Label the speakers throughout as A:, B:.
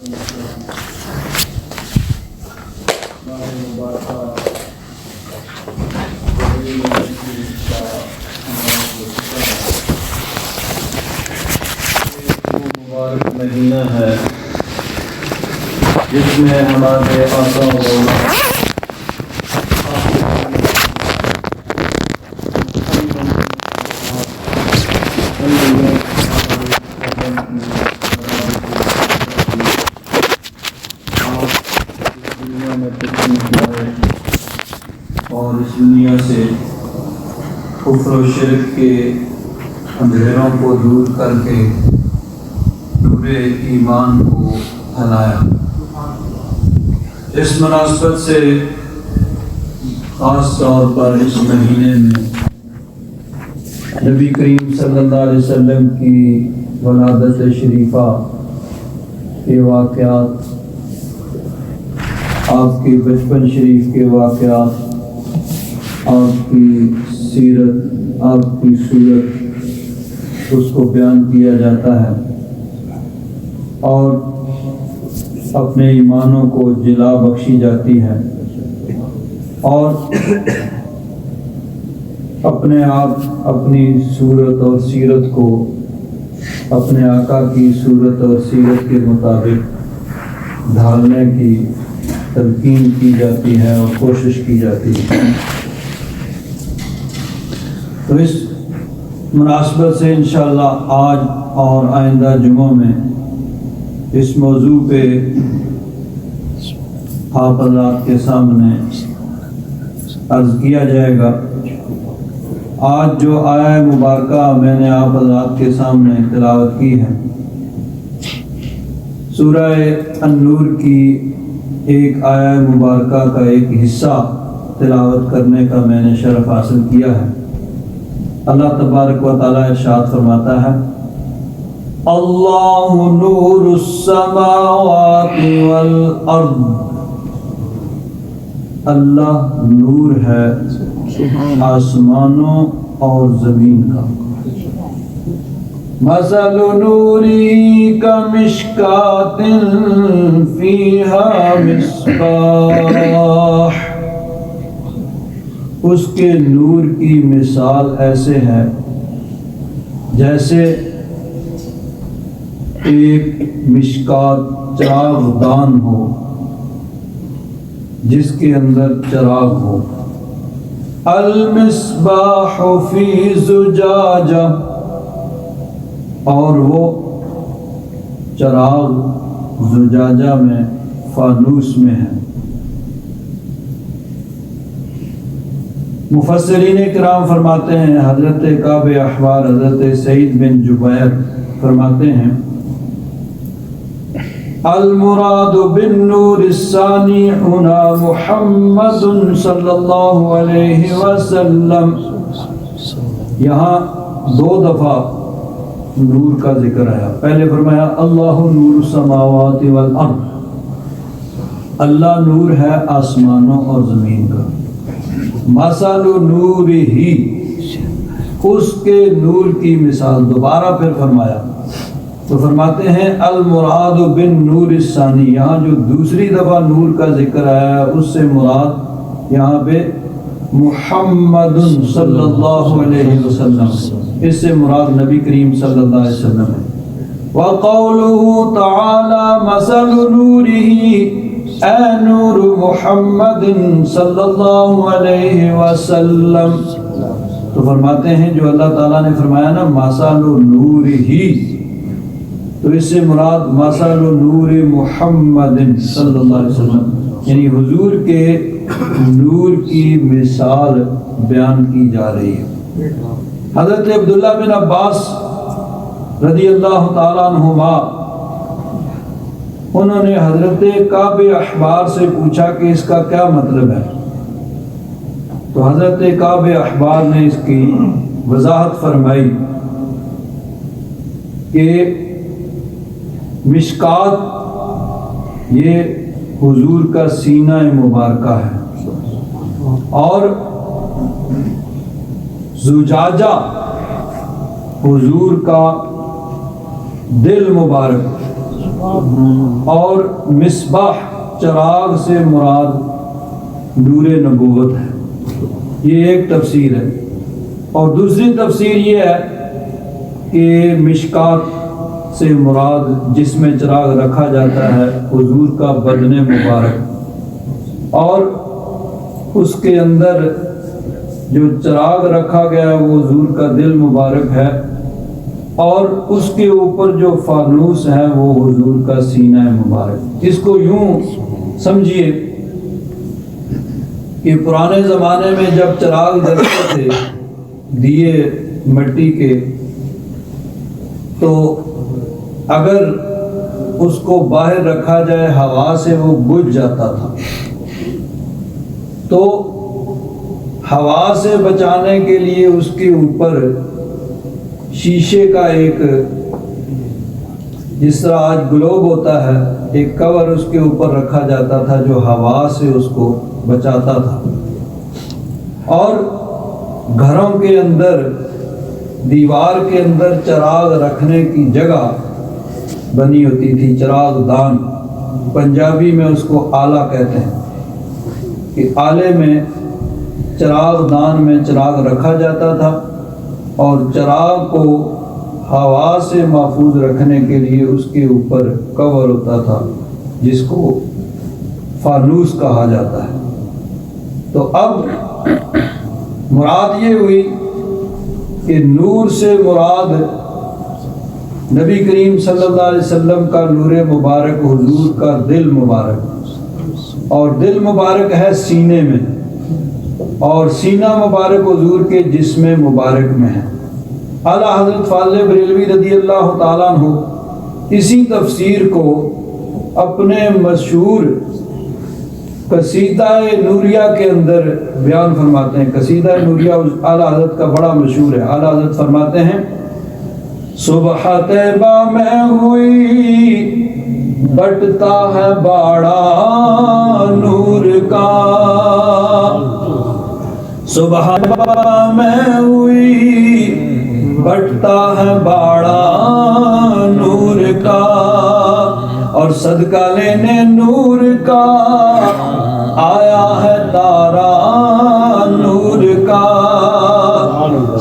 A: مبارک مہینہ ہے جس میں ہمارے آقا اور اس دنیا سے کفر و شرک کے اندھیروں کو دور کر کے نور ایمان کو پھیلایا۔ اس مناسبت سے خاص طور پر اس مہینے میں نبی کریم صلی اللہ علیہ وسلم کی ولادت شریفہ کے واقعات، آپ کے بچپن شریف کے واقعات، آپ کی سیرت، آپ کی صورت، اس کو بیان کیا جاتا ہے اور اپنے ایمانوں کو جلا بخشی جاتی ہے اور اپنے آپ اپنی صورت اور سیرت کو اپنے آقا کی صورت اور سیرت کے مطابق ڈھالنے کی تلقین کی جاتی ہے اور کوشش کی جاتی ہے۔ تو اس مناسبت سے انشاءاللہ آج اور آئندہ جمعوں میں اس موضوع پہ آپ حضرات کے سامنے عرض کیا جائے گا۔ آج جو آیہ مبارکہ میں نے آپ حضرات کے سامنے تلاوت کی ہے، سورہ النور کی ایک آیہ مبارکہ کا ایک حصہ تلاوت کرنے کا میں نے شرف حاصل کیا ہے۔ اللہ تبارک و تعالیٰ ارشاد فرماتا ہے: اللہ نور السماوات والارض، اللہ نور ہے آسمانوں اور زمین کا۔ مثل نوری کمشکات فیہا مصباح، اس کے نور کی مثال ایسے ہے جیسے ایک مشکات چراغ دان ہو جس کے اندر چراغ ہو۔ المصباح فی زجاجہ، اور وہ چراغ زجاجہ میں فانوس میں ہے۔ مفسرین کرام فرماتے ہیں، حضرت کعب احبار حضرت سعید بن جبیر فرماتے ہیں: المراد بالنور الثانی ہنا محمد صلی اللہ علیہ وسلم، یہاں دو دفعہ نور کا ذکر آیا۔ پہلے فرمایا اللہ نور السماوات والارض، اللہ نور ہے آسمانوں اور زمین کا۔ مثل نور ہی، اس کے نور کی مثال دوبارہ پھر فرمایا تو فرماتے ہیں المراد بالنور الثانی، یہاں جو دوسری دفعہ نور کا ذکر آیا اس سے مراد یہاں پہ محمد صلی اللہ علیہ وسلم، اس سے مراد نبی کریم صلی اللہ علیہ وسلم ہے۔ وقوله تعالی مثل نورہ اے نور محمد صلی اللہ علیہ وسلم، تو فرماتے ہیں جو اللہ تعالیٰ نے فرمایا نا مثل نور ہی، تو اس سے مراد مثل نور محمد صلی اللہ علیہ وسلم، یعنی حضور کے نور کی مثال بیان کی جا رہی ہے۔ حضرت عبداللہ بن عباس رضی اللہ تعالیٰ عنہما، انہوں نے حضرت کعب احبار سے پوچھا کہ اس کا کیا مطلب ہے، تو حضرت کعب احبار نے اس کی وضاحت فرمائی کہ مشکات یہ حضور کا سینہ مبارکہ ہے اور زجاجہ حضور کا دل مبارک اور مصباح چراغ سے مراد نور نبوت ہے، یہ ایک تفسیر ہے۔ اور دوسری تفسیر یہ ہے کہ مشکات سے مراد جس میں چراغ رکھا جاتا ہے حضور کا بدن مبارک، اور اس کے اندر جو چراغ رکھا گیا ہے وہ حضور کا دل مبارک ہے، اور اس کے اوپر جو فانوس ہے وہ حضور کا سینہ مبارک۔ اس کو یوں سمجھیے کہ پرانے زمانے میں جب چراغ جلتے تھے دیے مٹی کے، تو اگر اس کو باہر رکھا جائے ہوا سے وہ بجھ جاتا تھا، تو ہوا سے بچانے کے لیے اس کے اوپر شیشے کا ایک، جس طرح آج گلوب ہوتا ہے، ایک کور اس کے اوپر رکھا جاتا تھا جو ہوا سے اس کو بچاتا تھا۔ اور گھروں کے اندر دیوار کے اندر چراغ رکھنے کی جگہ بنی ہوتی تھی، چراغ دان، پنجابی میں اس کو آلہ کہتے ہیں، کہ آلے میں چراغ دان میں چراغ رکھا جاتا تھا، اور چراغ کو ہوا سے محفوظ رکھنے کے لیے اس کے اوپر کور ہوتا تھا جس کو فانوس کہا جاتا ہے۔ تو اب مراد یہ ہوئی کہ نور سے مراد نبی کریم صلی اللہ علیہ وسلم کا نور مبارک، حضور کا دل مبارک، اور دل مبارک ہے سینے میں، اور سینہ مبارک حضور کے جسم مبارک میں ہے۔ اعلیٰ حضرت فاضل بریلوی رضی اللہ تعالیٰ عنہ اسی تفسیر کو اپنے مشہور قصیدہ نوریہ کے اندر بیان فرماتے ہیں۔ قصیدہ نوریہ اعلیٰ حضرت کا بڑا مشہور ہے۔ اعلیٰ حضرت فرماتے ہیں، صبح طیبہ میں ہوئی بٹتا ہے باڑا نور کا، صبح میں ہوئی بٹتا ہے باڑا نور کا، اور صدقہ لینے نور کا آیا ہے تارا نور کا،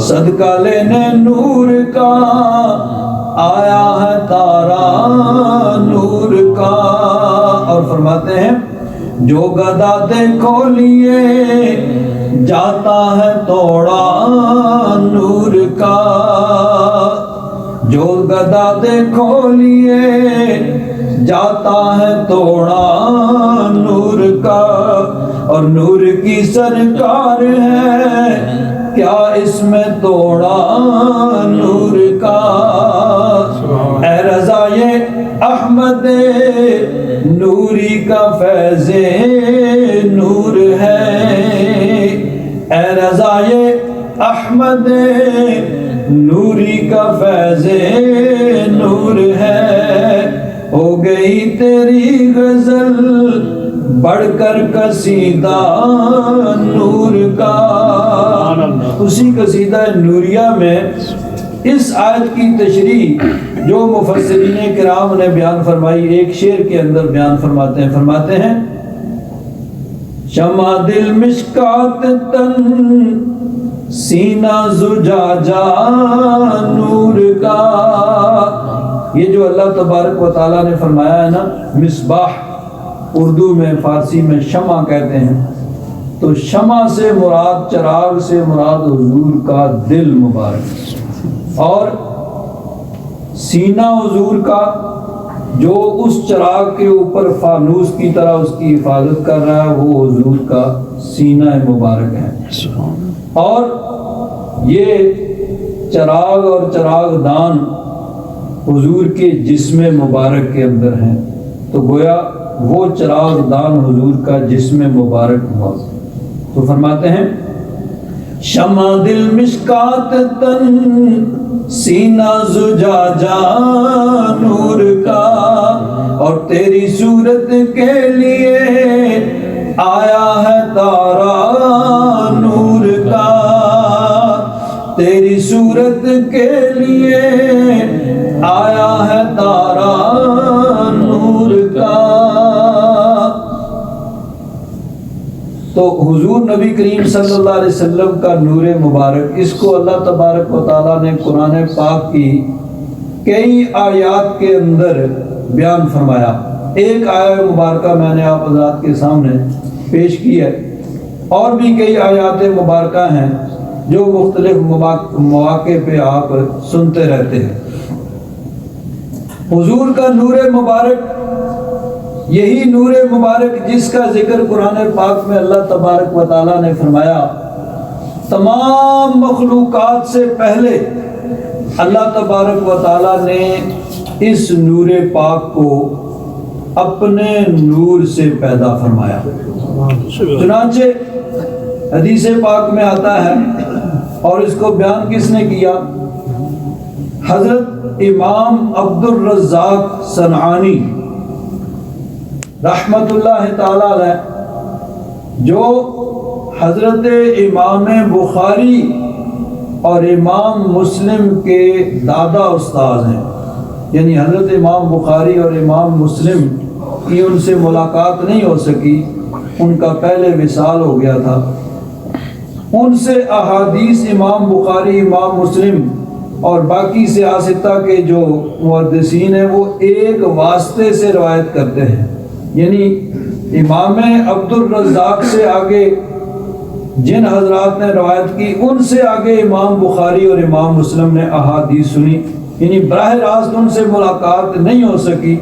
A: صدقہ لینے نور کا آیا ہے تارا نور کا۔ اور فرماتے ہیں، جو گدا دیکھو لیے جاتا ہے توڑا نور کا، جو گدا دیکھو لیے جاتا ہے توڑا نور کا، اور نور کی سرکار ہے کیا اس میں توڑا نور کا، اے رضا یہ احمد نوری کا فیض نور ہے، اے رضا یہ احمد نوری کا فیض نور ہے، ہو گئی تیری غزل بڑھ کر قصیدہ نور کا۔ اسی قصیدہ نوریہ میں اس آیت کی تشریح جو مفسرین کرام نے بیان فرمائی، ایک شعر کے اندر بیان فرماتے ہیں، شمع دل مشکات تن سینہ زجاجہ نور کا۔ یہ جو اللہ تبارک و تعالیٰ نے فرمایا ہے نا، مصباح اردو میں فارسی میں شمع کہتے ہیں، تو شمع سے مراد، چراغ سے مراد حضور کا دل مبارک، اور سینہ حضور کا جو اس چراغ کے اوپر فانوس کی طرح اس کی حفاظت کر رہا ہے وہ حضور کا سینہ مبارک ہے۔ اور یہ چراغ اور چراغ دان حضور کے جسم مبارک کے اندر ہیں، تو گویا وہ چراغ دان حضور کا جسم مبارک ہوا۔ تو فرماتے ہیں، شمع دل مشکات تن سینہ زجاجہ نور کا، اور تیری صورت کے لیے آیا ہے تارا نور کا، تیری صورت کے لیے آیا ہے تارا نور کا۔ تو حضور نبی کریم صلی اللہ علیہ وسلم کا نور مبارک، اس کو اللہ تبارک و تعالیٰ نے قرآن پاک کی کئی آیات کے اندر بیان فرمایا۔ ایک آیت مبارکہ میں نے آپ حضرات کے سامنے پیش کی ہے، اور بھی کئی آیات مبارکہ ہیں جو مختلف مواقع پہ آپ سنتے رہتے ہیں۔ حضور کا نور مبارک، یہی نور مبارک جس کا ذکر قرآن پاک میں اللہ تبارک و تعالیٰ نے فرمایا، تمام مخلوقات سے پہلے اللہ تبارک و تعالیٰ نے اس نور پاک کو اپنے نور سے پیدا فرمایا۔ چنانچہ حدیث پاک میں آتا ہے، اور اس کو بیان کس نے کیا؟ حضرت امام عبد الرزاق صنعانی رحمت اللہ تعالی علیہ، جو حضرت امام بخاری اور امام مسلم کے دادا استاد ہیں، یعنی حضرت امام بخاری اور امام مسلم کی ان سے ملاقات نہیں ہو سکی، ان کا پہلے وصال ہو گیا تھا۔ ان سے احادیث امام بخاری، امام مسلم اور باقی سیاستہ کے جو محدثین ہیں وہ ایک واسطے سے روایت کرتے ہیں، یعنی امام عبد الرزاق سے آگے جن حضرات نے روایت کی، ان سے آگے امام بخاری اور امام مسلم نے احادیث سنی، یعنی براہ راست ان سے ملاقات نہیں ہو سکی،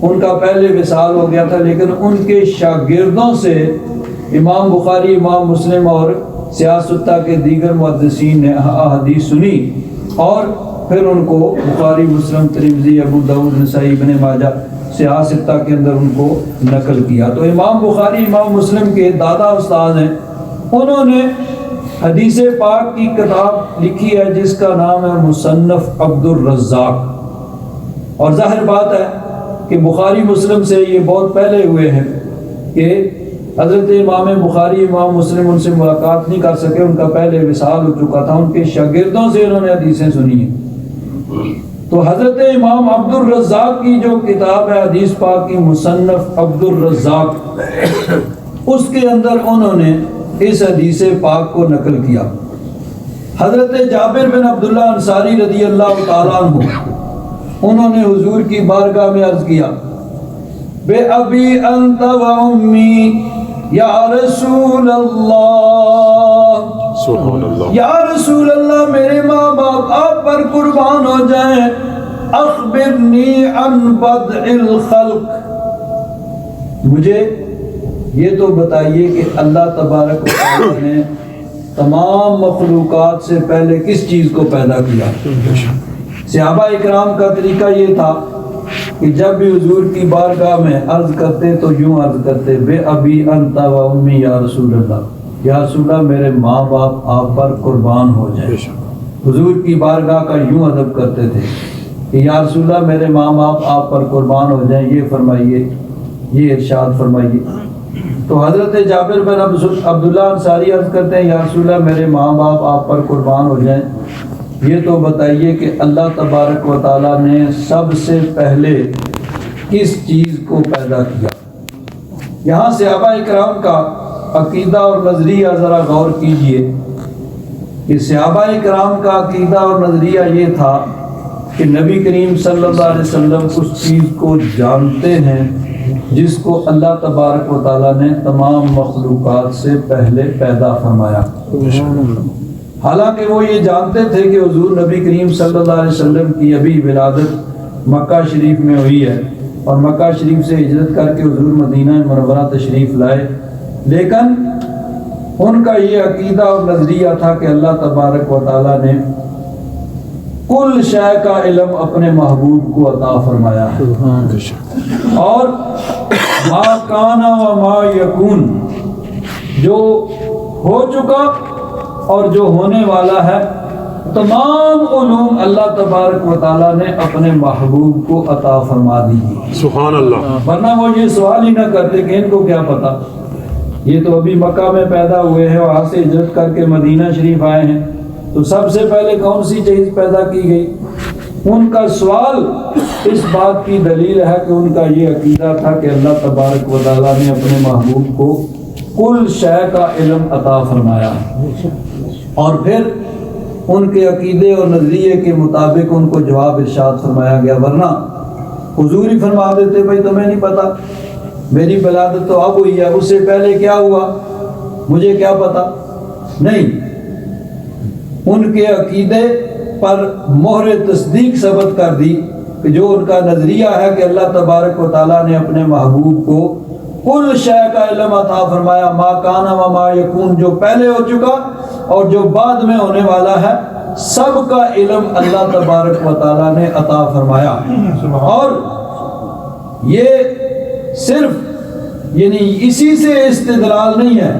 A: ان کا پہلے وصال ہو گیا تھا، لیکن ان کے شاگردوں سے امام بخاری، امام مسلم اور سیاستہ کے دیگر محدثین نے احادیث سنی، اور پھر ان کو بخاری، مسلم، ترمذی، ابو داؤد، نسائی، ابن ماجہ سیاستہ کے اندر ان کو نقل کیا۔ تو امام بخاری، امام مسلم کے دادا استاد ہیں، انہوں نے حدیث پاک کی کتاب لکھی ہے جس کا نام ہے مصنف عبد الرزاق، اور ظاہر بات ہے کہ بخاری مسلم سے یہ بہت پہلے ہوئے ہیں کہ حضرت امام بخاری، امام مسلم ان سے ملاقات نہیں کر سکے، ان کا پہلے وصال ہو چکا تھا، ان کے شاگردوں سے انہوں نے حدیثیں سنی ہیں۔ تو حضرت امام عبد الرزاق کی جو کتاب ہے حدیث پاک کی مصنف عبد الرزاق، اس کے اندر انہوں نے اس حدیث پاک کو نقل کیا۔ حضرت جابر بن عبداللہ انصاری رضی اللہ تعالیٰ عنہ، انہوں نے حضور کی بارگاہ میں عرض کیا، بے ابی انت و امی یا رسول اللہ،
B: سبحان اللہ،
A: یا رسول اللہ میرے ماں باپ آپ پر قربان ہو جائیں، اخبرنی عن بدء الخلق، مجھے یہ تو بتائیے کہ اللہ تبارک و تعالیٰ نے تمام مخلوقات سے پہلے کس چیز کو پیدا کیا؟ صحابہ اکرام کا طریقہ یہ تھا کہ جب بھی حضور کی بارگاہ میں عرض کرتے تو یوں عرض کرتے، بے ابی انت و امی یا رسول اللہ، یا رسول اللہ میرے ماں باپ آپ پر قربان ہو جائیں۔ حضور کی بارگاہ کا یوں ادب کرتے تھے کہ یا رسول اللہ میرے ماں باپ آپ پر قربان ہو جائیں، یہ فرمائیے، یہ ارشاد فرمائیے۔ تو حضرت جابر بن عبداللہ انصاری عرض کرتے ہیں، یا رسول اللہ میرے ماں باپ آپ پر قربان ہو جائیں، یہ تو بتائیے کہ اللہ تبارک و تعالیٰ نے سب سے پہلے کس چیز کو پیدا کیا؟ یہاں صحابہ اکرام کا عقیدہ اور نظریہ ذرا غور کیجئے کہ صحابہ اکرام کا عقیدہ اور نظریہ یہ تھا کہ نبی کریم صلی اللہ علیہ وسلم اس چیز کو جانتے ہیں جس کو اللہ تبارک و تعالیٰ نے تمام مخلوقات سے پہلے پیدا فرمایا۔ حالانکہ وہ یہ جانتے تھے کہ حضور نبی کریم صلی اللہ علیہ وسلم کی ابھی ولادت مکہ شریف میں ہوئی ہے، اور مکہ شریف سے ہجرت کر کے حضور مدینہ منورہ تشریف لائے، لیکن ان کا یہ عقیدہ اور نظریہ تھا کہ اللہ تبارک و تعالیٰ نے کل شے کا علم اپنے محبوب کو عطا فرمایا ہے، اور ما کان و ما یکون، جو ہو چکا اور جو ہونے والا ہے، تمام علوم اللہ تبارک و تعالیٰ نے اپنے محبوب کو عطا فرما دی۔
B: سبحان اللہ،
A: ورنہ وہ یہ سوال ہی نہ کرتے کہ ان کو کیا پتا، یہ تو ابھی مکہ میں پیدا ہوئے ہیں، وہاں سے ہجرت کر کے مدینہ شریف آئے ہیں، تو سب سے پہلے کون سی چیز پیدا کی گئی؟ ان کا سوال اس بات کی دلیل ہے کہ ان کا یہ عقیدہ تھا کہ اللہ تبارک و تعالیٰ نے اپنے محبوب کو کل شے کا علم عطا فرمایا، اور پھر ان کے عقیدے اور نظریے کے مطابق ان کو جواب ارشاد فرمایا گیا، ورنہ حضور ہی فرما دیتے بھائی تمہیں نہیں پتا، میری ولادت تو اب ہوئی ہے، اس سے پہلے کیا ہوا مجھے کیا پتا؟ نہیں، ان کے عقیدے پر مہر تصدیق ثبت کر دی کہ جو ان کا نظریہ ہے کہ اللہ تبارک و تعالیٰ نے اپنے محبوب کو کل شے کا علم عطا فرمایا، ما کان و ما یکون، جو پہلے ہو چکا اور جو بعد میں ہونے والا ہے، سب کا علم اللہ تبارک و تعالیٰ نے عطا فرمایا۔ اور یہ صرف یعنی اسی سے استدلال نہیں ہے،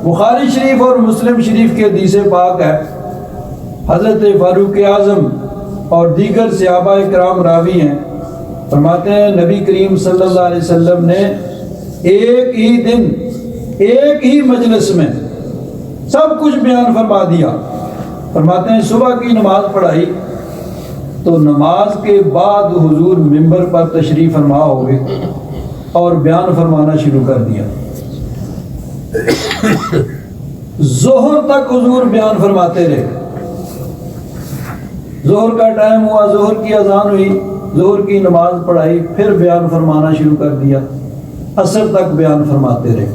A: بخاری شریف اور مسلم شریف کے حدیث پاک ہے، حضرت فاروق اعظم اور دیگر صحابہ کرام راوی ہیں، فرماتے ہیں نبی کریم صلی اللہ علیہ وسلم نے ایک ہی دن ایک ہی مجلس میں سب کچھ بیان فرما دیا۔ فرماتے ہیں صبح کی نماز پڑھائی تو نماز کے بعد حضور ممبر پر تشریف فرما ہو گئے اور بیان فرمانا شروع کر دیا۔ ظہر تک حضور بیان فرماتے رہے، ظہر کا ٹائم ہوا، ظہر کی اذان ہوئی، ظہر کی نماز پڑھائی، پھر بیان فرمانا شروع کر دیا، عصر تک بیان فرماتے رہے۔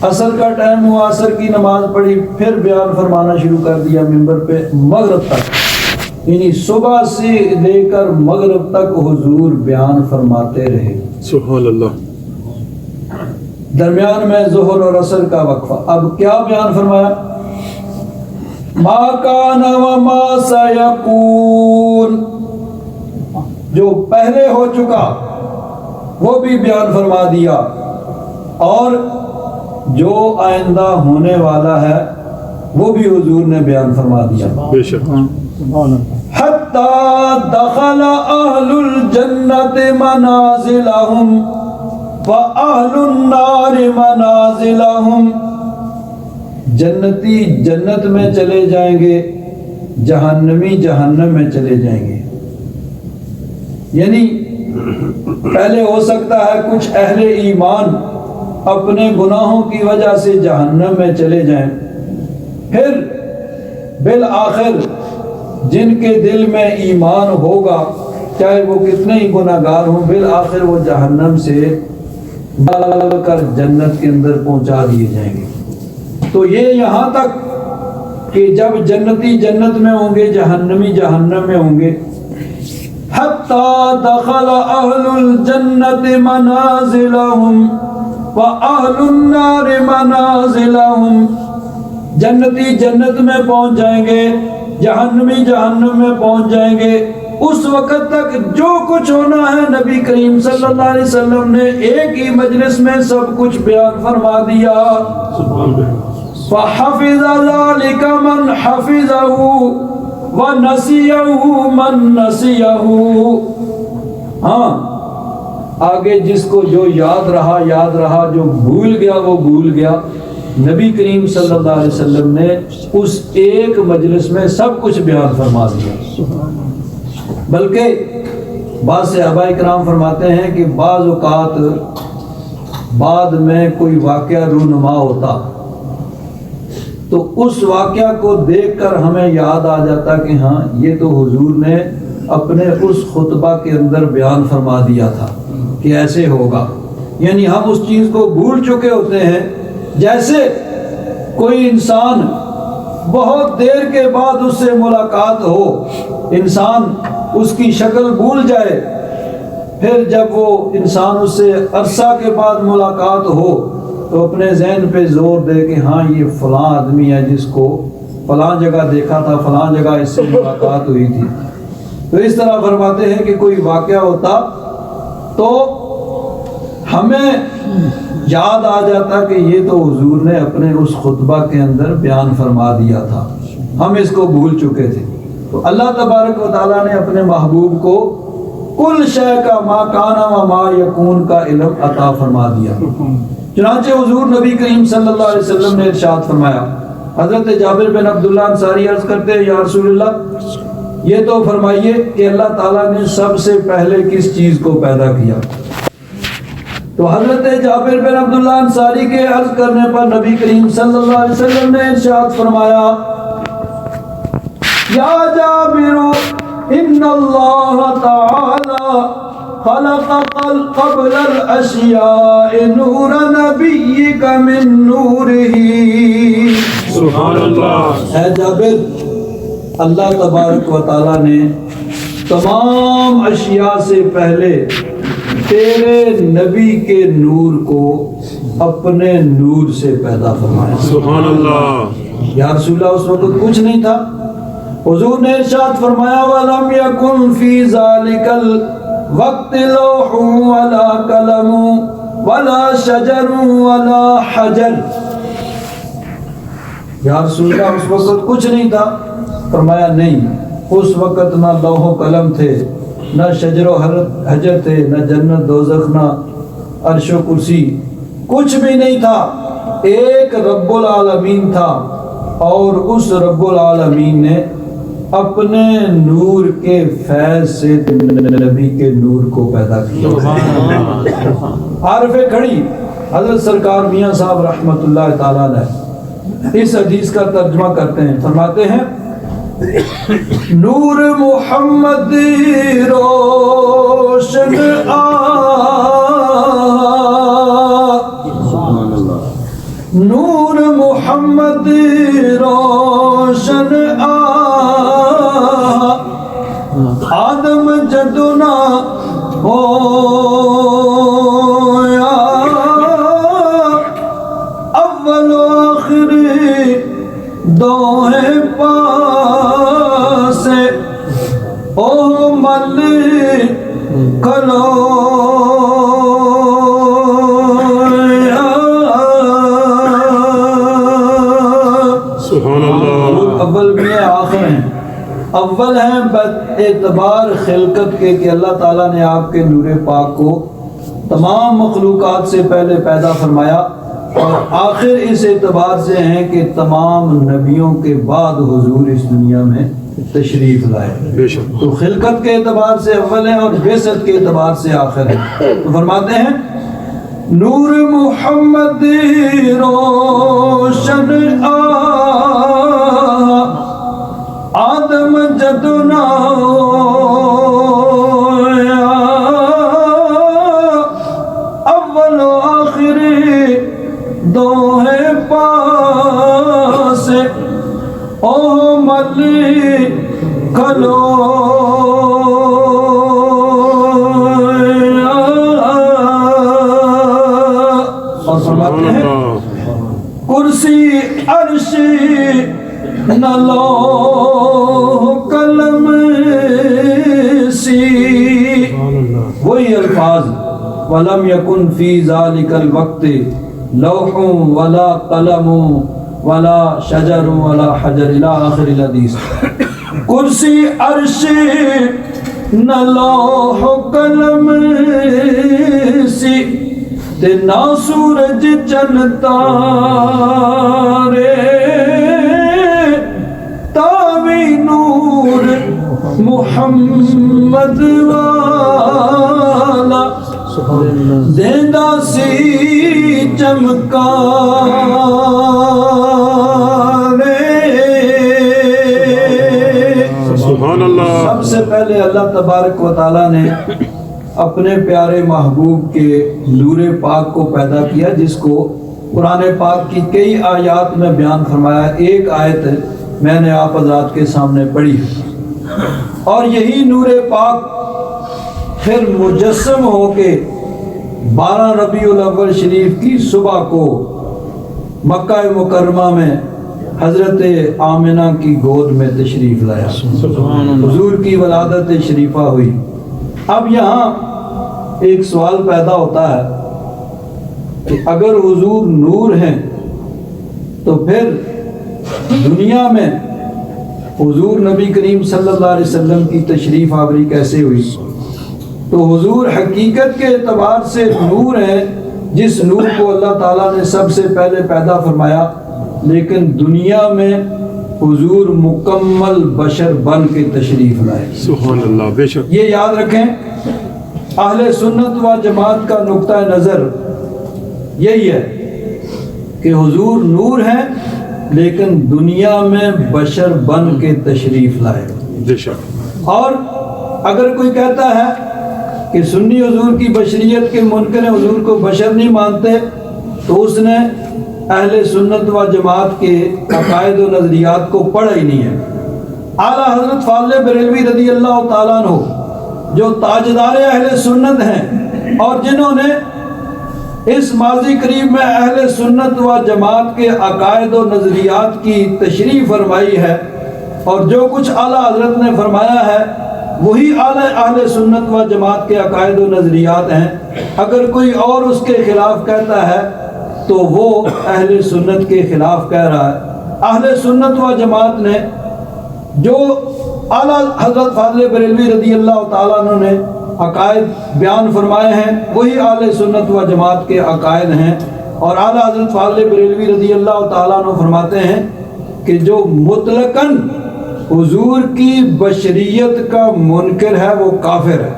A: عصر کا ٹائم ہوا، عصر کی نماز پڑھی، پھر بیان فرمانا شروع کر دیا ممبر پہ، مغرب تک، یعنی صبح سے لے کر مغرب تک حضور بیان فرماتے رہے۔
B: سبحان اللہ۔
A: درمیان میں ظہر اور عصر کا وقفہ، اب کیا بیان فرمایا؟ ما کان و ما سیکون، جو پہلے ہو چکا وہ بھی بیان فرما دیا، اور جو آئندہ ہونے والا ہے وہ بھی حضور نے بیان فرما دیا۔
B: بے شک۔
A: حتی دخل اہل الجنت منازلہم وَأَهْلُ النَّارِ مَنَازِلَهُمْ، جنتی جنت میں چلے جائیں گے، جہنمی جہنم میں چلے جائیں گے۔ یعنی پہلے ہو سکتا ہے کچھ اہل ایمان اپنے گناہوں کی وجہ سے جہنم میں چلے جائیں، پھر بالآخر جن کے دل میں ایمان ہوگا چاہے وہ کتنے ہی گناہ گار ہوں، بالآخر وہ جہنم سے ڈال کر جنت کے اندر پہنچا دیے جائیں گے۔ تو یہ یہاں تک کہ جب جنتی جنت میں ہوں گے، جہنمی جہنم میں ہوں گے۔ حتی دخل اہل الجنت منازلہم وَأَهْلُ النَّارِ منازلہم، جنتی جنت میں پہنچ جائیں گے، جہنمی جہنم میں پہنچ جائیں گے۔ اس وقت تک جو کچھ ہونا ہے نبی کریم صلی اللہ علیہ وسلم نے ایک ہی مجلس میں سب کچھ بیان فرما دیا۔ فَحَفِظَ ذَلِكَ مَنْ حَفِظَهُ وَنَسِيَهُ مَنْ نَسِيَهُ، ہاں آگے جس کو جو یاد رہا، جو بھول گیا وہ بھول گیا۔ نبی کریم صلی اللہ علیہ وسلم نے اس ایک مجلس میں سب کچھ بیان فرما دیا۔ بلکہ بعض صحابہ کرام فرماتے ہیں کہ بعض اوقات بعد میں کوئی واقعہ رونما ہوتا تو اس واقعہ کو دیکھ کر ہمیں یاد آ جاتا کہ ہاں یہ تو حضور نے اپنے اس خطبہ کے اندر بیان فرما دیا تھا کہ ایسے ہوگا، یعنی ہم اس چیز کو بھول چکے ہوتے ہیں۔ جیسے کوئی انسان بہت دیر کے بعد اس سے ملاقات ہو، انسان اس کی شکل بھول جائے، پھر جب وہ انسان اس سے عرصہ کے بعد ملاقات ہو تو اپنے ذہن پہ زور دے کہ ہاں یہ فلاں آدمی ہے جس کو فلاں جگہ دیکھا تھا، فلاں جگہ اس سے ملاقات ہوئی تھی۔ تو اس طرح فرماتے ہیں کہ کوئی واقعہ ہوتا تو ہمیں یاد آ جاتا کہ یہ تو حضور نے اپنے اس خطبہ کے اندر بیان فرما دیا تھا، ہم اس کو بھول چکے تھے۔ تو اللہ تبارک و تعالیٰ نے اپنے محبوب کو کل شے کا ما کان و ما یکون کا علم عطا فرما دیا۔ چنانچہ حضور نبی کریم صلی اللہ علیہ وسلم نے ارشاد فرمایا، حضرت جابر بن عبداللہ انصاری عرض کرتے ہیں یا رسول اللہ یہ تو فرمائیے کہ اللہ تعالیٰ نے سب سے پہلے کس چیز کو پیدا کیا؟ تو حضرت جابر بن عبداللہ انصاری کے عرض کرنے پر نبی کریم صلی اللہ علیہ وسلم نے ارشاد فرمایا یا جابر ان اللہ تعالی خلق قبل الاشیاء نور نبیک من نورہ.
B: سبحان اللہ.
A: اے جابر اللہ تبارک و تعالی نے تمام اشیاء سے پہلے تیرے نبی کے نور کو اپنے نور سے پیدا فرمایا.
B: سبحان اللہ.
A: یا رسول اللہ اس وقت کچھ نہیں تھا. حضور نے ارشاد فرمایا وَلَمْ يَكُنْ فِي ذَلِكَ الْوَقْتِ لَوْحٌ وَلَا قَلَمٌ وَلَا شَجَرٌ وَلَا حَجَرٌ. یا رسول اللہ اس وقت کچھ نہیں تھا؟ فرمایا نہیں، اس وقت نہ لوح و قلم تھے، نہ شجر و حجر تھے، نہ جنت دوزخ، نہ عرش و کرسی، کچھ بھی نہیں تھا. ایک رب العالمین تھا اور اس رب العالمین نے اپنے نور کے فیض سے نبی کے نور کو پیدا کیا. عارف کھڑی حضرت سرکار میاں صاحب رحمت اللہ تعالیٰ علیہ اس حدیث کا ترجمہ کرتے ہیں. فرماتے ہیں نور محمد روشن نور محمد روشن آدم جدنا ہویا اول و آخر دوہے پاسے او مل کلو
B: سبحان اللہ.
A: اول بھی ہے آخر ہیں. اول ہیں اعتبار خلقت کے کہ اللہ تعالیٰ نے آپ کے نور پاک کو تمام مخلوقات سے پہلے پیدا فرمایا، اور آخر اس اعتبار سے ہیں کہ تمام نبیوں کے بعد حضور اس دنیا میں تشریف لائے.
B: بے شک.
A: تو خلقت کے اعتبار سے اول ہیں اور بعثت کے اعتبار سے آخر ہیں. تو فرماتے ہیں نور محمد روشن آدم جدنا اول و آخر دوہے پاس او ملی کلو. اور فرماتے ہیں کرسی عرش نہ لوح قلم سی. وہی الفاظ وَلَمْ يَكُنْ فِي ذَلِكَ الْوَقْتِ لَوْحٌ وَلَا قَلَمٌ وَلَا شَجَرٌ وَلَا حَجَرٌ إِلَى آخر الحدیث. کرسی عرش نہ لوح قلم سی تے نہ سورج چن تارے تاوی نور محمد والا زندہ سی چمکارے.
B: سبحان اللہ.
A: سب سے پہلے اللہ تبارک و تعالیٰ نے اپنے پیارے محبوب کے نور پاک کو پیدا کیا، جس کو قرآن پاک کی کئی آیات میں بیان فرمایا. ایک آیت میں نے آپ حضرات کے سامنے پڑھی اور یہی نور پاک پھر مجسم ہو کے 12 ربیع الاول شریف کی صبح کو مکہ مکرمہ میں حضرت آمنہ کی گود میں تشریف لایا. حضور کی ولادت شریفہ ہوئی. اب یہاں ایک سوال پیدا ہوتا ہے کہ اگر حضور نور ہیں تو پھر دنیا میں حضور نبی کریم صلی اللہ علیہ وسلم کی تشریف آوری کیسے ہوئی؟ تو حضور حقیقت کے اعتبار سے نور ہے، جس نور کو اللہ تعالیٰ نے سب سے پہلے پیدا فرمایا لیکن دنیا میں حضور مکمل بشر بن کے تشریف لائے.
B: سبحان اللہ. بے شک.
A: یہ یاد رکھیں، اہل سنت و جماعت کا نقطہ نظر یہی ہے کہ حضور نور ہیں لیکن دنیا میں بشر بن کے تشریف لائے.
B: بے شک.
A: اور اگر کوئی کہتا ہے کہ سنی حضور کی بشریت کے منکر ہیں، حضور کو بشر نہیں مانتے، تو اس نے اہل سنت و جماعت کے عقائد و نظریات کو پڑھا ہی نہیں ہے. اعلیٰ حضرت فاضل بریلوی رضی اللہ تعالیٰ عنہ جو تاجدار اہل سنت ہیں اور جنہوں نے اس ماضی قریب میں اہل سنت و جماعت کے عقائد و نظریات کی تشریح فرمائی ہے، اور جو کچھ اعلیٰ حضرت نے فرمایا ہے وہی اہل سنت و جماعت کے عقائد و نظریات ہیں. اگر کوئی اور اس کے خلاف کہتا ہے تو وہ اہل سنت کے خلاف کہہ رہا ہے. اہل سنت و جماعت نے جو اعلیٰ حضرت فاضل بریلوی رضی اللہ تعالیٰ عنہ نے عقائد بیان فرمائے ہیں وہی اہل سنت و جماعت کے عقائد ہیں. اور اعلیٰ حضرت فاضل بریلوی رضی اللہ تعالیٰ عنہ فرماتے ہیں کہ جو مطلقاً حضور کی بشریت کا منکر ہے وہ کافر ہے.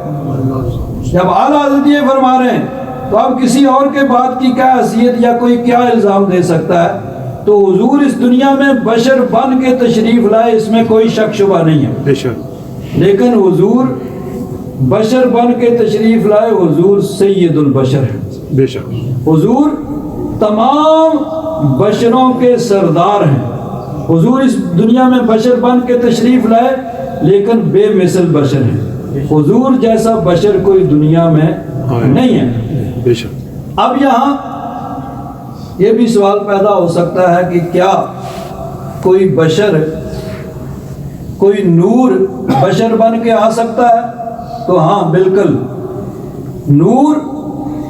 A: جب اعلیٰ حضرت یہ فرما رہے ہیں تو اب کسی اور کے بات کی کیا حیثیت یا کوئی کیا الزام دے سکتا ہے؟ تو حضور اس دنیا میں بشر بن کے تشریف لائے، اس میں کوئی شک شبہ نہیں ہے.
B: بے شک.
A: لیکن حضور بشر بن کے تشریف لائے، حضور سید البشر ہیں.
B: بے شک.
A: حضور تمام بشروں کے سردار ہیں. حضور اس دنیا میں بشر بن کے تشریف لائے لیکن بے مثل بشر ہیں. حضور جیسا بشر کوئی دنیا میں نہیں ہے.
B: بے شک.
A: اب یہاں یہ بھی سوال پیدا ہو سکتا ہے کہ کیا کوئی بشر، کوئی نور بشر بن کے آ سکتا ہے؟ تو ہاں بالکل. نور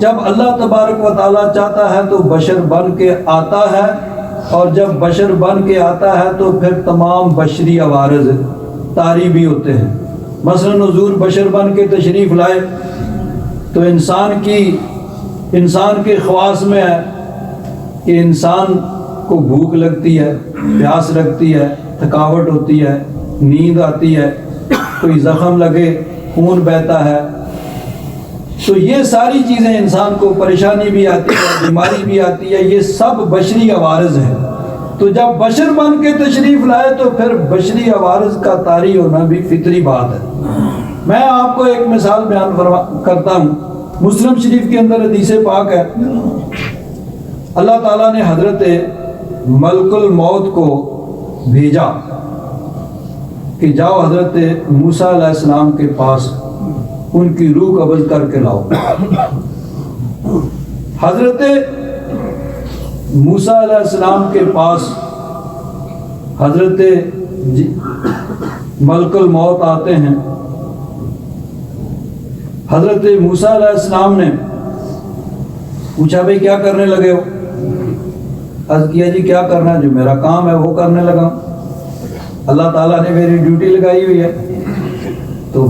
A: جب اللہ تبارک و تعالیٰ چاہتا ہے تو بشر بن کے آتا ہے، اور جب بشر بن کے آتا ہے تو پھر تمام بشری عوارض طاری بھی ہوتے ہیں. مثلا حضور بشر بن کے تشریف لائے تو انسان کے خواص میں ہے کہ انسان کو بھوک لگتی ہے، پیاس لگتی ہے، تھکاوٹ ہوتی ہے، نیند آتی ہے، کوئی زخم لگے خون بہتا ہے. تو یہ ساری چیزیں انسان کو پریشانی بھی آتی ہے، بیماری بھی آتی ہے، یہ سب بشری عوارض ہیں. تو جب بشر بن کے تشریف لائے تو پھر بشری عوارض کا طاری ہونا بھی فطری بات ہے. میں آپ کو ایک مثال بیان کرتا ہوں. مسلم شریف کے اندر حدیث پاک ہے، اللہ تعالیٰ نے حضرت ملک الموت کو بھیجا کہ جاؤ حضرت موسیٰ علیہ السلام کے پاس ان کی روح قبض کر کے لاؤ. حضرت موسیٰ علیہ السلام کے پاس حضرت ملک الموت آتے ہیں. حضرت موسیٰ علیہ السلام نے پوچھا بھئی کیا کرنے لگے ہو؟ عرض کیا جی کیا کرنا ہے، جو میرا کام ہے وہ کرنے لگا. اللہ تعالیٰ نے میری ڈیوٹی لگائی ہوئی ہے تو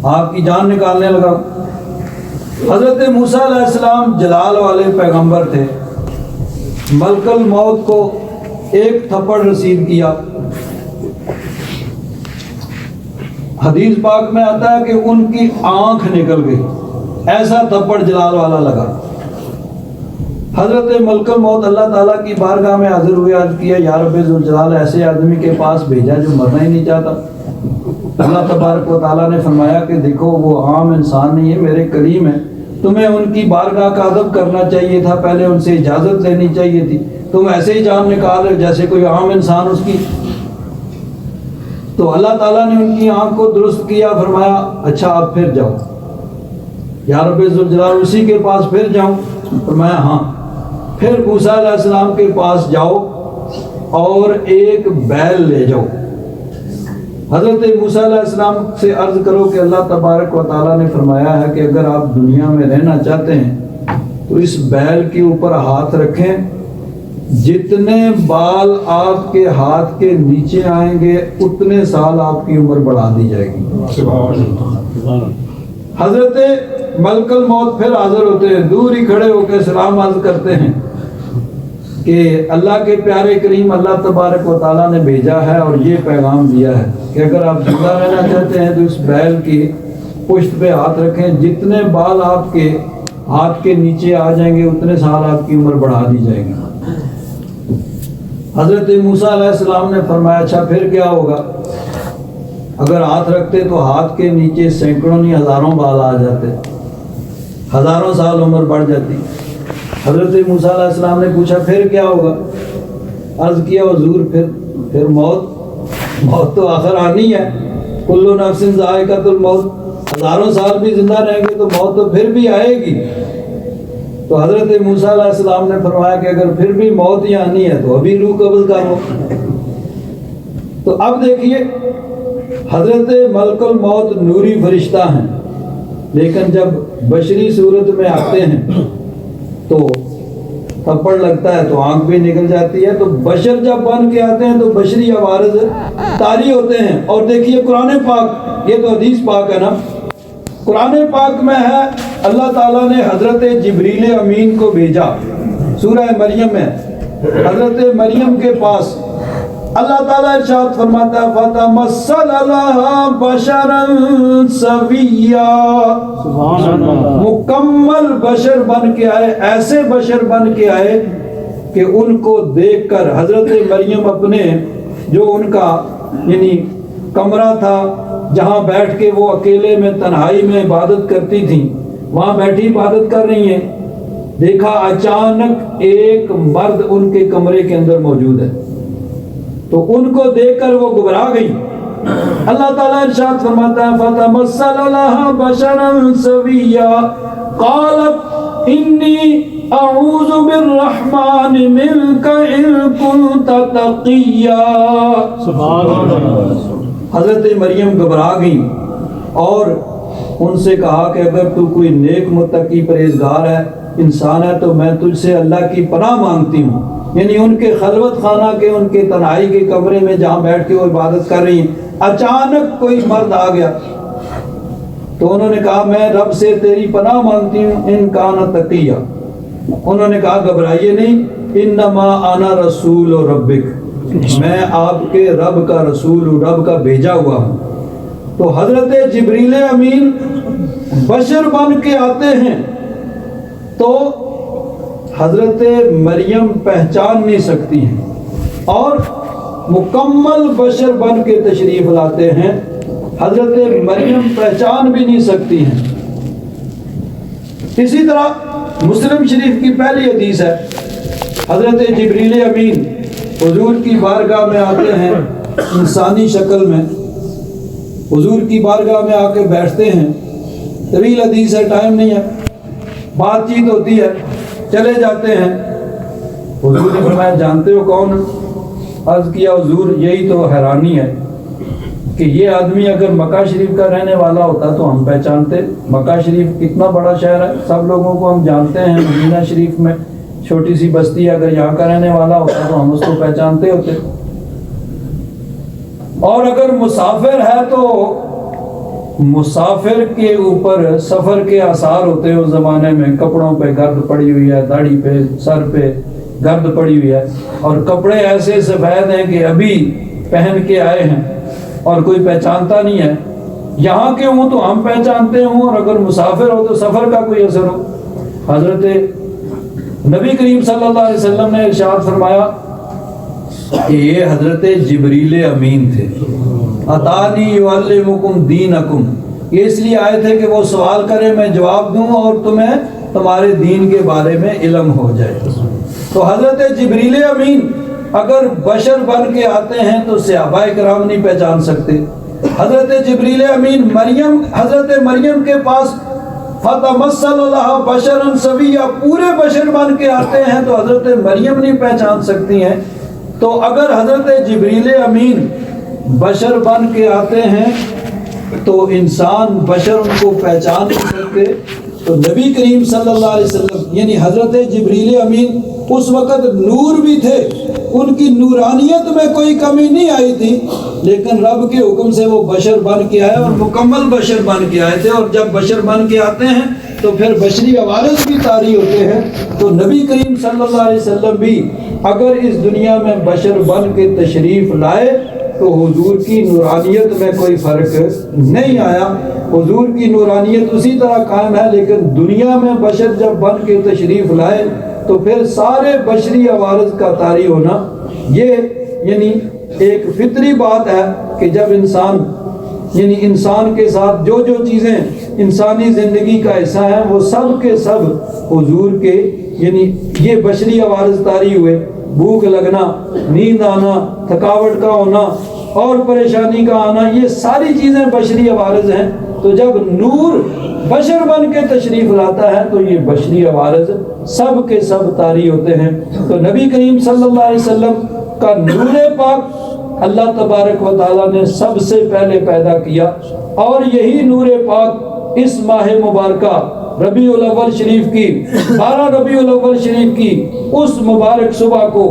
A: آپ کی جان نکالنے لگا. حضرت موسیٰ علیہ السلام جلال والے پیغمبر تھے. ملک الموت کو ایک تھپڑ رسید کیا. حدیث پاک میں آتا ہے کہ ان کی آنکھ نکل گئی، ایسا تھپڑ جلال والا لگا. حضرت ملک الموت اللہ تعالیٰ کی بارگاہ میں حاضر ہوئے، عرض کیا یا رب ذوالجلال ایسے آدمی کے پاس بھیجا جو مرنا ہی نہیں چاہتا. اللہ تبارک و تعالیٰ نے فرمایا کہ دیکھو وہ عام انسان نہیں ہے، میرے کریم ہے، تمہیں ان کی بارگاہ کا ادب کرنا چاہیے تھا، پہلے ان سے اجازت لینی چاہیے تھی. تم ایسے ہی جان نکال رہے جیسے کوئی عام انسان اس کی. تو اللہ تعالیٰ نے ان کی آنکھ کو درست کیا، فرمایا اچھا آپ پھر جاؤ. یا رب ذوالجلال اسی کے پاس پھر جاؤں؟ فرمایا ہاں. پھر موسیٰ علیہ السلام کے پاس جاؤ اور ایک بیل لے جاؤ. حضرت موسیٰ علیہ السلام سے عرض کرو کہ اللہ تبارک و تعالیٰ نے فرمایا ہے کہ اگر آپ دنیا میں رہنا چاہتے ہیں تو اس بیل کے اوپر ہاتھ رکھیں، جتنے بال آپ کے ہاتھ کے نیچے آئیں گے اتنے سال آپ کی عمر بڑھا دی جائے گی. حضرت ملک الموت پھر حاضر ہوتے ہیں، دور ہی کھڑے ہو کے سلام عرض کرتے ہیں. کہ اللہ کے پیارے کریم اللہ تبارک و تعالیٰ نے بھیجا ہے اور یہ پیغام دیا ہے کہ اگر آپ زندہ رہنا چاہتے ہیں تو اس بیل کی پشت پہ ہاتھ رکھیں، جتنے بال آپ کے ہاتھ کے نیچے آ جائیں گے اتنے سال آپ کی عمر بڑھا دی جائے گی۔ حضرت موسیٰ علیہ السلام نے فرمایا اچھا پھر کیا ہوگا؟ اگر ہاتھ رکھتے تو ہاتھ کے نیچے سینکڑوں نہیں ہزاروں بال آ جاتے، ہزاروں سال عمر بڑھ جاتی۔ حضرت موسیٰ علیہ السلام نے پوچھا پھر کیا ہوگا؟ عرض کیا حضور پھر موت تو آخر آنی ہے، کل نفس ذائقۃ الموت، ہزاروں سال بھی زندہ رہیں گے تو موت تو پھر بھی آئے گی۔ تو حضرت موسیٰ علیہ السلام نے فرمایا کہ اگر پھر بھی موت ہی آنی ہے تو ابھی روح قبض کرو۔ تو اب دیکھیے حضرت ملک الموت نوری فرشتہ ہیں، لیکن جب بشری صورت میں آتے ہیں تو تھپڑ لگتا ہے تو آنکھ بھی نکل جاتی ہے، تو بشر جب بن کے آتے ہیں تو بشری عوارض طاری ہوتے ہیں۔ اور دیکھیے قرآن پاک، یہ تو حدیث پاک ہے نا، قرآن پاک میں ہے اللہ تعالیٰ نے حضرت جبریل امین کو بھیجا، سورہ مریم میں حضرت مریم کے پاس اللہ تعالیٰ ارشاد فرماتا ہے فَتَمَثَّلَ لَهَا بَشَرًا سَوِيًّا، مکمل بشر بن کے آئے، ایسے بشر بن کے آئے کہ ان کو دیکھ کر حضرت مریم اپنے جو ان کا یعنی کمرہ تھا جہاں بیٹھ کے وہ اکیلے میں تنہائی میں عبادت کرتی تھیں، وہاں بیٹھی عبادت کر رہی ہیں، دیکھا اچانک ایک مرد ان کے کمرے کے اندر موجود ہے، تو ان کو دیکھ کر وہ گھبرا گئی۔ اللہ تعالیٰ ارشاد فرماتا ہے فَتَمَثَّلَ لَهَا بَشَرًا سَوِيًّا قَالَتْ إِنِّي أَعُوذُ بِالرَّحْمَنِ مِنْكَ إِن كُنْتَ تَقِيًّا۔ سبحان اللہ۔ حضرت مریم گھبرا گئی اور ان سے کہا کہ اگر تو کوئی نیک متقی پرہیزگار ہے، انسان ہے، تو میں تجھ سے اللہ کی پناہ مانگتی ہوں۔ یعنی ان کے خلوت خانہ کے ان کے تنہائی کے کمرے میں جہاں بیٹھ کے وہ عبادت کر رہی ہیں، اچانک کوئی مرد آ گیا تو انہوں نے کہا میں رب سے تیری پناہ مانگتی ہوں، ان کان تقیہ۔ انہوں نے کہا گھبرائیے نہیں، انما انا رسول ربک، میں آپ کے رب کا رسول ہوں، رب کا بھیجا ہوا ہوں۔ تو حضرت جبریل امین بشر بن کے آتے ہیں تو حضرت مریم پہچان نہیں سکتی ہیں، اور مکمل بشر بن کے تشریف لاتے ہیں، حضرت مریم پہچان بھی نہیں سکتی ہیں۔ اسی طرح مسلم شریف کی پہلی حدیث ہے، حضرت جبریل امین حضور کی بارگاہ میں آتے ہیں انسانی شکل میں، حضور کی بارگاہ میں آ کے بیٹھتے ہیں، طویل حدیث ہے، ٹائم نہیں ہے، بات چیت ہوتی ہے، چلے جاتے ہیں۔ حضور نے فرمایا جانتے ہو کون؟ عرض کیا حضور یہی تو حیرانی ہے کہ یہ آدمی اگر مکہ شریف کا رہنے والا ہوتا تو ہم پہچانتے، مکہ شریف کتنا بڑا شہر ہے، سب لوگوں کو ہم جانتے ہیں، مدینہ شریف میں چھوٹی سی بستی ہے، اگر یہاں کا رہنے والا ہوتا تو ہم اس کو پہچانتے ہوتے، اور اگر مسافر ہے تو مسافر کے اوپر سفر کے آثار ہوتے ہیں اس زمانے میں، کپڑوں پہ گرد پڑی ہوئی ہے، داڑھی پہ سر پہ گرد پڑی ہوئی ہے، اور کپڑے ایسے سفید ہیں کہ ابھی پہن کے آئے ہیں اور کوئی پہچانتا نہیں ہے، یہاں کے ہوں تو ہم پہچانتے ہوں، اور اگر مسافر ہو تو سفر کا کوئی اثر ہو۔ حضرت نبی کریم صلی اللہ علیہ وسلم نے ارشاد فرمایا کہ یہ حضرت جبریل امین تھے، اتانی یعلمکم دینکم، یہ اس لیے آئے تھے کہ وہ سوال کرے میں جواب دوں اور تمہیں تمہارے دین کے بارے میں علم ہو جائے۔ تو حضرت جبریل امین اگر بشر بن کے آتے ہیں تو صحابہ کرام نہیں پہچان سکتے۔ حضرت جبریل امین حضرت مریم کے پاس فَتَمَثَّلَ لَهَا بَشَرًا سَوِيًّا پورے بشر بن کے آتے ہیں تو حضرت مریم نہیں پہچان سکتی ہیں۔ تو اگر حضرت جبریل امین بشر بن کے آتے ہیں تو انسان بشر ان کو پہچان نہیں سکتے، تو نبی کریم صلی اللہ علیہ وسلم یعنی حضرت جبریل امین اس وقت نور بھی تھے، ان کی نورانیت میں کوئی کمی نہیں آئی تھی، لیکن رب کے حکم سے وہ بشر بن کے آئے اور مکمل بشر بن کے آئے تھے، اور جب بشر بن کے آتے ہیں تو پھر بشری عوارض بھی طاری ہوتے ہیں. تو نبی کریم صلی اللہ علیہ وسلم بھی اگر اس دنیا میں بشر بن کے تشریف لائے تو حضور کی نورانیت میں کوئی فرق نہیں آیا. حضور کی نورانیت اسی طرح قائم ہے، لیکن دنیا میں بشر جب بن کے تشریف لائے تو پھر سارے بشری عوارض کا طاری ہونا یہ یعنی ایک فطری بات ہے کہ جب انسان کے ساتھ جو چیزیں انسانی زندگی کا حصہ ہیں وہ سب کے سب حضور کے یعنی یہ بشری عوارض طاری ہوئے. بھوک لگنا، نیند آنا، تھکاوٹ کا ہونا اور پریشانی کا آنا، یہ ساری چیزیں بشری عوارض ہیں. تو جب نور بشر بن کے تشریف لاتا ہے تو یہ بشری عوارض سب کے سب طاری ہوتے ہیں. تو نبی کریم صلی اللہ علیہ وسلم کا نور پاک اللہ تبارک و تعالیٰ نے سب سے پہلے پیدا کیا، اور یہی نور پاک اس ماہ مبارکہ ربیع الاول شریف کی 12 ربیع الاول شریف کی اس مبارک صبح کو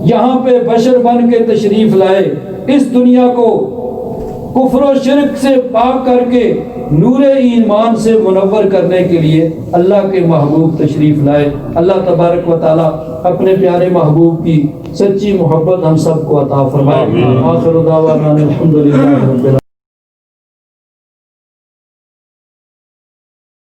A: یہاں پہ بشر بن کے تشریف لائے، اس دنیا کو کفر و شرک سے پاک کر کے نور ایمان سے منور کرنے کے لیے اللہ کے محبوب تشریف لائے. اللہ تبارک و تعالیٰ اپنے پیارے محبوب کی سچی محبت ہم سب کو عطا فرمائے. آخر دعوانا الحمدللہ رب العالمین.